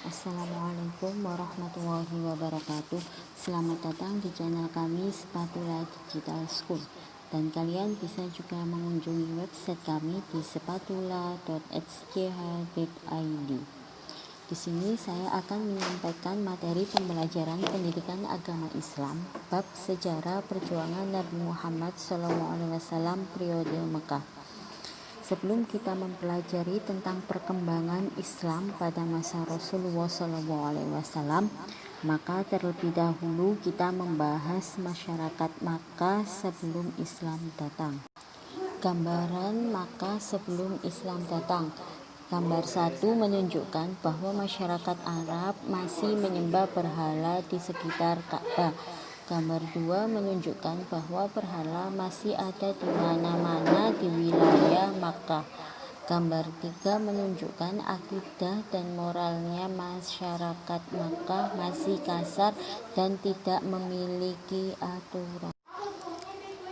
Assalamualaikum warahmatullahi wabarakatuh. Selamat datang di channel kami Spatula Digital School. Dan kalian bisa juga mengunjungi website kami di spatula.schh.id. Di sini saya akan menyampaikan materi pembelajaran pendidikan agama Islam bab sejarah perjuangan Nabi Muhammad SAW periode Mekah. Sebelum kita mempelajari tentang perkembangan Islam pada masa Rasulullah SAW, maka terlebih dahulu kita membahas masyarakat Makkah sebelum Islam datang. Gambaran Makkah sebelum Islam datang. Gambar 1 menunjukkan bahwa masyarakat Arab masih menyembah berhala di sekitar Ka'bah. Gambar 2 menunjukkan bahwa berhala masih ada di mana-mana di wilayah Makkah. Gambar 3 menunjukkan akidah dan moralnya masyarakat Makkah masih kasar dan tidak memiliki aturan.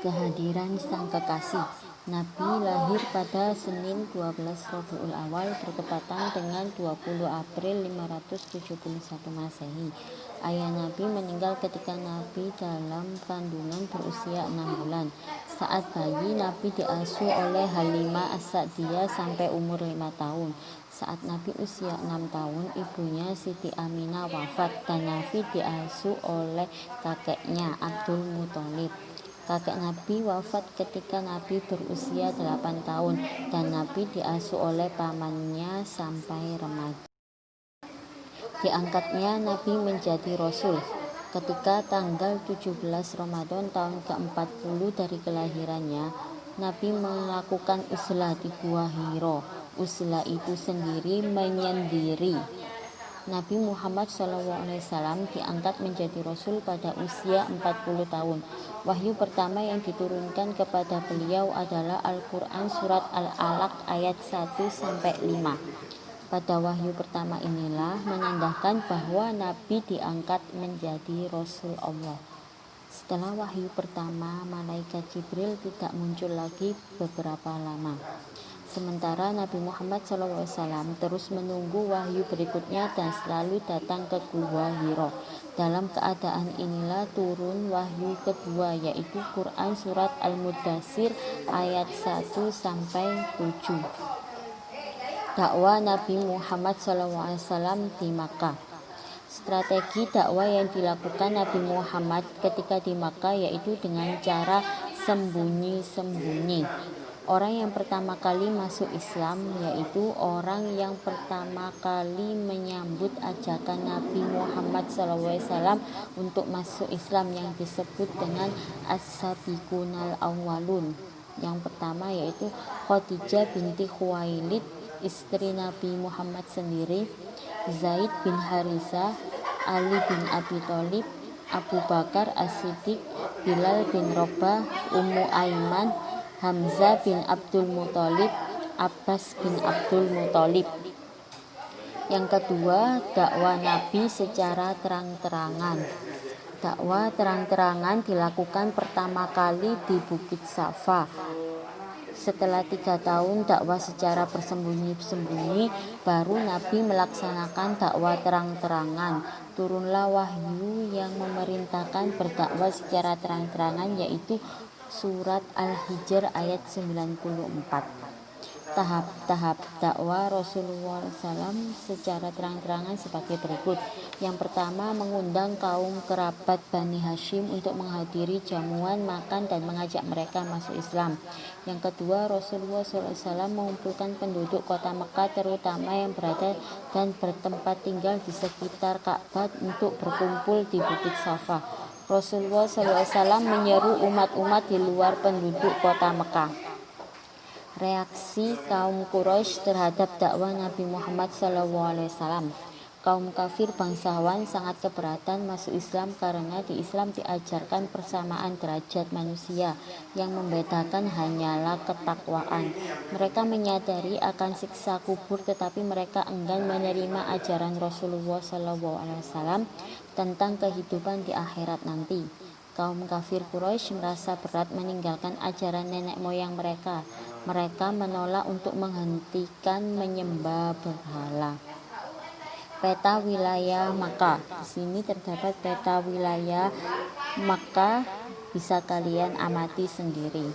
Kehadiran sang kekasih. Nabi lahir pada Senin 12 Rabiul Awal bertepatan dengan 20 April 571 Masehi. Ayah Nabi meninggal ketika Nabi dalam kandungan berusia 6 bulan. Saat bayi, Nabi diasuh oleh Halimah As-Sa'diyah sampai umur 5 tahun. Saat Nabi usia 6 tahun, ibunya Siti Aminah wafat dan Nabi diasuh oleh kakeknya Abdul Muthalib. Kakek Nabi wafat ketika Nabi berusia 8 tahun dan Nabi diasuh oleh pamannya sampai remaja. Diangkatnya Nabi menjadi Rasul ketika tanggal 17 Ramadan tahun ke-40 dari kelahirannya. Nabi melakukan uzlah di Gua Hiro. Uzlah itu sendiri menyendiri. Nabi Muhammad SAW diangkat menjadi Rasul pada usia 40 tahun. Wahyu pertama yang diturunkan kepada beliau adalah Al-Quran Surat Al-Alaq ayat 1-5. Pada wahyu pertama inilah menandakan bahwa Nabi diangkat menjadi Rasul Allah. Setelah wahyu pertama, malaikat Jibril tidak muncul lagi beberapa lama. Sementara Nabi Muhammad SAW terus menunggu wahyu berikutnya dan selalu datang ke Gua Hiro. Dalam keadaan inilah turun wahyu kedua, yaitu Quran Surat Al-Muddatsir ayat 1-7. Dakwah Nabi Muhammad SAW di Makkah. Strategi dakwah yang dilakukan Nabi Muhammad ketika di Makkah yaitu dengan cara sembunyi-sembunyi. Orang yang pertama kali masuk Islam yaitu orang yang pertama kali menyambut ajakan Nabi Muhammad SAW untuk masuk Islam yang disebut dengan As-Sabiqunal Awwalun. Yang pertama yaitu Khadijah binti Khuwailid, istri Nabi Muhammad sendiri, Zaid bin Harisah, Ali bin Abi Thalib, Abu Bakar As-Siddiq, Bilal bin Rabah, Ummu Aiman, Hamzah bin Abdul Muthalib, Abbas bin Abdul Muthalib. Yang kedua, dakwah Nabi secara terang-terangan. Dakwah terang-terangan dilakukan pertama kali di Bukit Safa. Setelah 3 tahun dakwah secara bersembunyi-sembunyi, baru Nabi melaksanakan dakwah terang-terangan. Turunlah wahyu yang memerintahkan berdakwah secara terang-terangan, yaitu Surat Al-Hijr ayat 94. Tahap-tahap dakwah Rasulullah SAW secara terang-terangan sebagai berikut. Yang pertama, mengundang kaum kerabat Bani Hashim untuk menghadiri jamuan makan dan mengajak mereka masuk Islam. Yang kedua, Rasulullah SAW mengumpulkan penduduk kota Mekah terutama yang berada dan bertempat tinggal di sekitar Ka'bah untuk berkumpul di Bukit Safa. Rasulullah SAW menyeru umat-umat di luar penduduk kota Mekah. Reaksi kaum Quraisy terhadap dakwah Nabi Muhammad SAW. Kaum kafir bangsawan sangat keberatan masuk Islam karena di Islam diajarkan persamaan derajat manusia, yang membedakan hanyalah ketakwaan. Mereka menyadari akan siksa kubur, tetapi mereka enggan menerima ajaran Rasulullah SAW tentang kehidupan di akhirat nanti. Kaum kafir Quraisy merasa berat meninggalkan ajaran nenek moyang mereka. Mereka menolak untuk menghentikan menyembah berhala. Peta wilayah Makkah. Di sini terdapat peta wilayah Makkah, bisa kalian amati sendiri.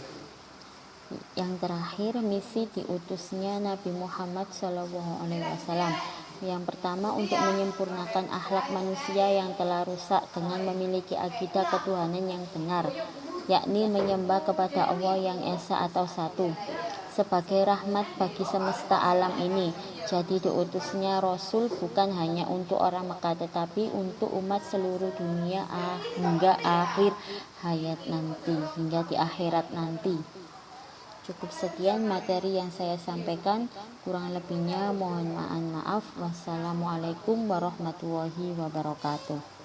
Yang terakhir, misi diutusnya Nabi Muhammad SAW. Yang pertama, untuk menyempurnakan akhlak manusia yang telah rusak dengan memiliki akidah ketuhanan yang benar, yakni menyembah kepada Allah yang esa atau satu, sebagai rahmat bagi semesta alam ini. Jadi diutusnya Rasul bukan hanya untuk orang Mekah, tetapi untuk umat seluruh dunia hingga akhir hayat nanti, hingga di akhirat nanti. Cukup sekian materi yang saya sampaikan, kurang lebihnya mohon maaf. Wassalamualaikum warahmatullahi wabarakatuh.